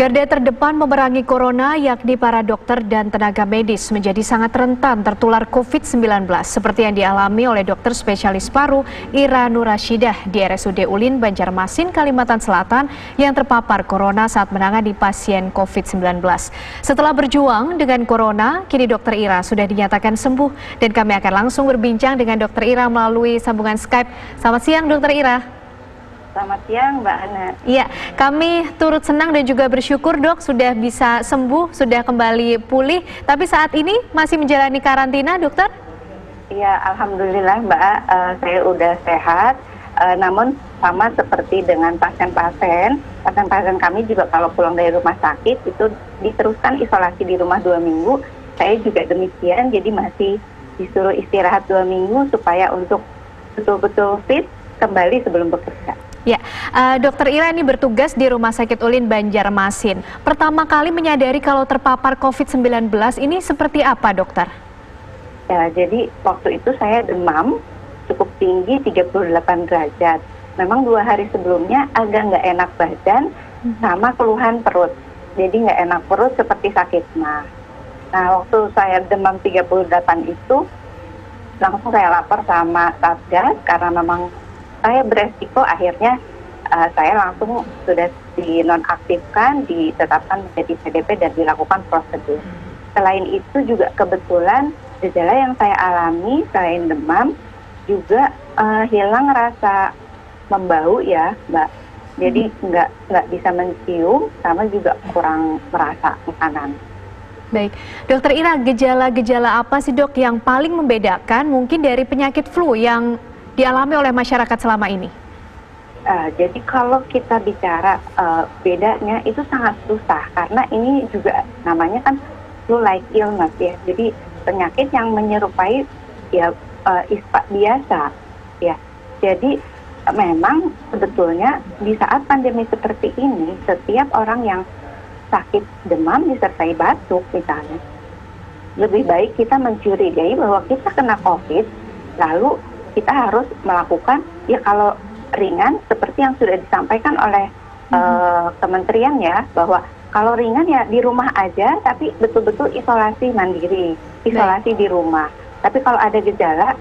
Garda terdepan memerangi corona yakni para dokter dan tenaga medis menjadi sangat rentan tertular COVID-19 seperti yang dialami oleh dokter spesialis paru Ira Nurashidah di RSUD Ulin, Banjarmasin, Kalimantan Selatan yang terpapar corona saat menangani pasien COVID-19. Setelah berjuang dengan corona, kini dokter Ira sudah dinyatakan sembuh dan kami akan langsung berbincang dengan dokter Ira melalui sambungan Skype. Selamat siang dokter Ira. Selamat siang Mbak Ana. Iya, kami turut senang dan juga bersyukur dok sudah bisa sembuh, sudah kembali pulih. Tapi saat ini masih menjalani karantina dokter? Iya, alhamdulillah Mbak, saya udah sehat. Namun sama seperti dengan pasien-pasien kami juga kalau pulang dari rumah sakit itu diteruskan isolasi di rumah 2 minggu. Saya juga demikian, jadi masih disuruh istirahat 2 minggu supaya untuk betul-betul fit kembali sebelum bekerja. Ya, dokter Ira ini bertugas di Rumah Sakit Ulin, Banjarmasin. Pertama kali menyadari kalau terpapar COVID-19 ini seperti apa dokter? Ya, jadi waktu itu saya demam cukup tinggi 38 derajat. Memang 2 hari sebelumnya agak nggak enak badan sama keluhan perut. Jadi nggak enak perut seperti sakit mah. Nah, waktu saya demam 38 itu langsung saya lapor sama Satgas karena memang saya beresiko, akhirnya saya langsung sudah dinonaktifkan, ditetapkan menjadi PDP dan dilakukan prosedur. Selain itu juga kebetulan gejala yang saya alami selain demam juga hilang rasa membau ya Mbak. Jadi nggak bisa mencium sama juga kurang merasa makanan. Baik, dokter Ira, gejala-gejala apa sih dok yang paling membedakan mungkin dari penyakit flu yang dialami oleh masyarakat selama ini? Jadi kalau kita bicara bedanya itu sangat susah karena ini juga namanya kan flu-like illness ya. Jadi penyakit yang menyerupai ya ispa biasa ya. Jadi memang sebetulnya di saat pandemi seperti ini setiap orang yang sakit demam disertai batuk misalnya, lebih baik kita mencurigai bahwa kita kena COVID, lalu kita harus melakukan, ya kalau ringan seperti yang sudah disampaikan oleh kementerian ya, bahwa kalau ringan ya di rumah aja, tapi betul-betul isolasi mandiri, isolasi di rumah. Tapi kalau ada gejala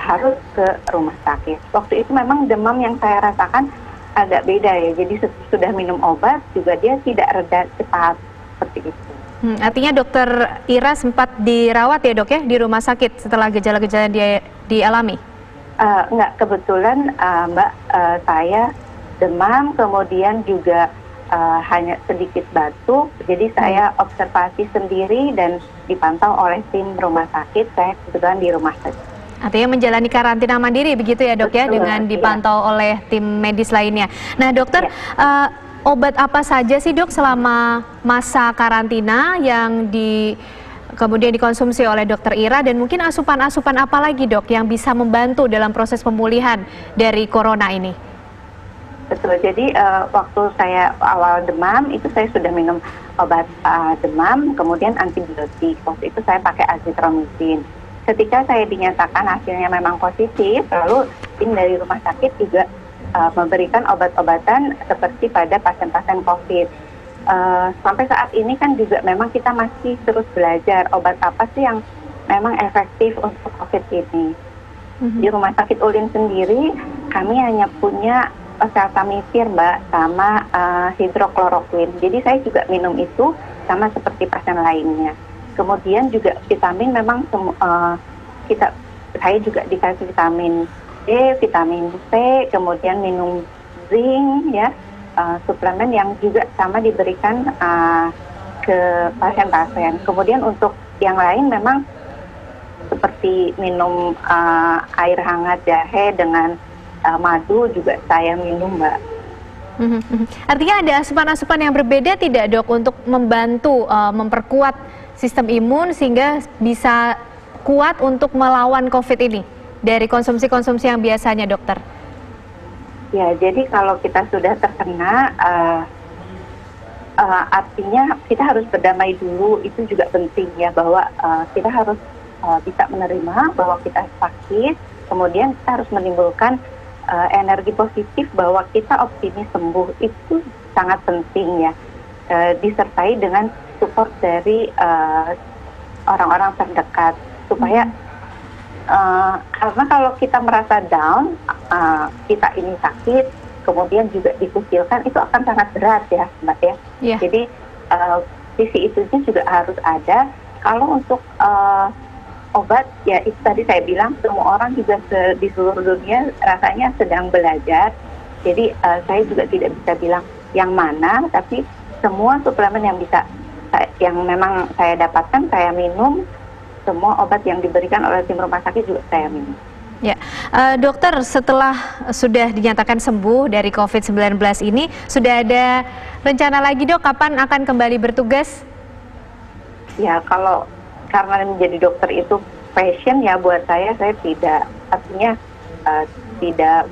harus ke rumah sakit. Waktu itu memang demam yang saya rasakan agak beda ya, jadi sudah minum obat juga dia tidak reda cepat seperti itu. Artinya dokter Ira sempat dirawat ya dok ya di rumah sakit setelah gejala-gejala dia dialami? Enggak, kebetulan Mbak, saya demam kemudian juga hanya sedikit batuk, jadi saya observasi sendiri dan dipantau oleh tim rumah sakit. Saya kebetulan di rumah sakit. Artinya menjalani karantina mandiri begitu ya dok. Betul, ya dengan dipantau oleh tim medis lainnya. Nah dokter, obat apa saja sih dok selama masa karantina yang kemudian dikonsumsi oleh dokter Ira, dan mungkin asupan-asupan apa lagi dok yang bisa membantu dalam proses pemulihan dari corona ini? Betul, jadi waktu saya awal demam itu saya sudah minum obat demam, kemudian antibiotik. Waktu itu saya pakai azitromycin. Ketika saya dinyatakan hasilnya memang positif, lalu tim dari rumah sakit juga memberikan obat-obatan seperti pada pasien-pasien COVID. Sampai saat ini kan juga memang kita masih terus belajar obat apa sih yang memang efektif untuk COVID ini. Di Rumah Sakit Ulin sendiri kami hanya punya oseltamivir Mbak sama hidrokloroquine. Jadi saya juga minum itu sama seperti pasien lainnya. Kemudian juga vitamin memang saya juga dikasih vitamin D, vitamin C, kemudian minum zinc ya. Suplemen yang juga sama diberikan ke pasien-pasien. Kemudian untuk yang lain memang seperti minum air hangat jahe dengan madu juga saya minum Mbak. Artinya ada asupan-asupan yang berbeda tidak dok untuk membantu memperkuat sistem imun sehingga bisa kuat untuk melawan COVID ini dari konsumsi-konsumsi yang biasanya dokter? Ya, jadi kalau kita sudah terkena, artinya kita harus berdamai dulu, itu juga penting ya, bahwa kita harus bisa menerima bahwa kita sakit, kemudian kita harus menimbulkan energi positif bahwa kita optimis sembuh, itu sangat penting ya. disertai dengan support dari orang-orang terdekat supaya karena kalau kita merasa down, kita ini sakit, kemudian juga dikucilkan, itu akan sangat berat ya Mbak ya. Yeah. Jadi sisi itunya juga harus ada. Kalau untuk obat, ya itu tadi saya bilang semua orang juga di seluruh dunia rasanya sedang belajar. Jadi saya juga tidak bisa bilang yang mana, tapi semua suplemen yang memang saya dapatkan, saya minum. Semua obat yang diberikan oleh tim rumah sakit juga saya minum. Ya, dokter, setelah sudah dinyatakan sembuh dari COVID-19 ini, sudah ada rencana lagi dok, kapan akan kembali bertugas? Ya, karena menjadi dokter itu passion ya buat saya tidak, artinya tidak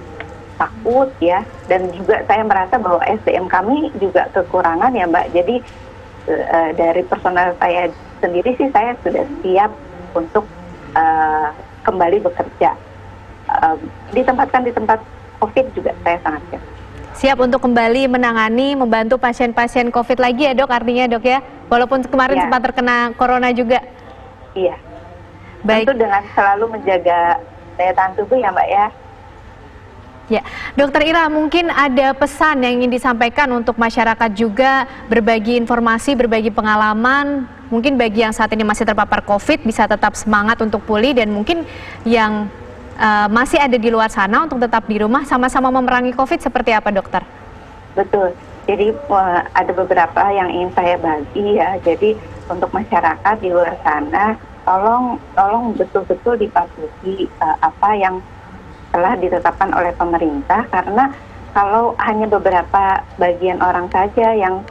takut ya, dan juga saya merasa bahwa SDM kami juga kekurangan ya Mbak. Jadi dari personal saya sendiri sih saya sudah siap untuk kembali bekerja. Ditempatkan di tempat COVID juga saya sangat siap. Siap untuk kembali menangani, membantu pasien-pasien COVID lagi ya dok, artinya dok ya? Walaupun kemarin ya, sempat terkena corona juga. Iya. Baik. Tentu dengan selalu menjaga daya tahan tubuh ya Mbak ya. Ya, Dokter Ira, mungkin ada pesan yang ingin disampaikan untuk masyarakat juga, berbagi informasi, berbagi pengalaman, mungkin bagi yang saat ini masih terpapar COVID bisa tetap semangat untuk pulih, dan mungkin yang masih ada di luar sana untuk tetap di rumah sama-sama memerangi COVID, seperti apa dokter? Betul, jadi ada beberapa yang ingin saya bagi ya, jadi untuk masyarakat di luar sana, tolong betul-betul dipatuhi apa yang telah ditetapkan oleh pemerintah, karena kalau hanya beberapa bagian orang saja yang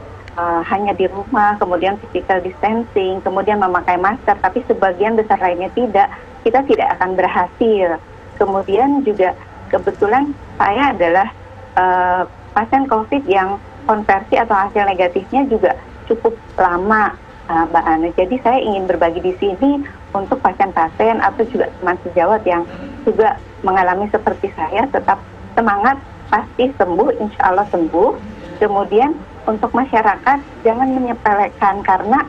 hanya di rumah, kemudian physical distancing, kemudian memakai masker, tapi sebagian besar lainnya tidak, kita tidak akan berhasil. Kemudian juga kebetulan saya adalah pasien COVID yang konversi atau hasil negatifnya juga cukup lama, Mbak Ana. Jadi saya ingin berbagi di sini untuk pasien-pasien atau juga teman sejawat yang juga mengalami seperti saya, tetap semangat, pasti sembuh, insya Allah sembuh. Kemudian untuk masyarakat jangan menyepelekan, karena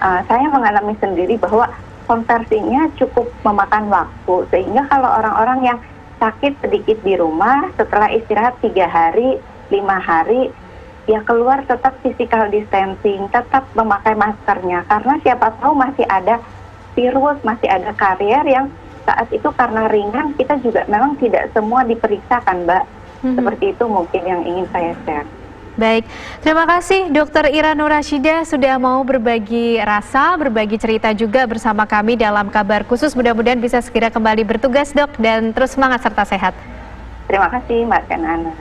saya mengalami sendiri bahwa konversinya cukup memakan waktu, sehingga kalau orang-orang yang sakit sedikit di rumah, setelah istirahat 3 hari, 5 hari, ya keluar tetap physical distancing, tetap memakai maskernya, karena siapa tahu masih ada virus, masih ada karier yang saat itu karena ringan, kita juga memang tidak semua diperiksakan, Mbak. Seperti itu mungkin yang ingin saya share. Baik, terima kasih Dr. Ira Nurashidah sudah mau berbagi rasa, berbagi cerita juga bersama kami dalam Kabar Khusus. Mudah-mudahan bisa segera kembali bertugas dok, dan terus semangat serta sehat. Terima kasih Mbak Kanana.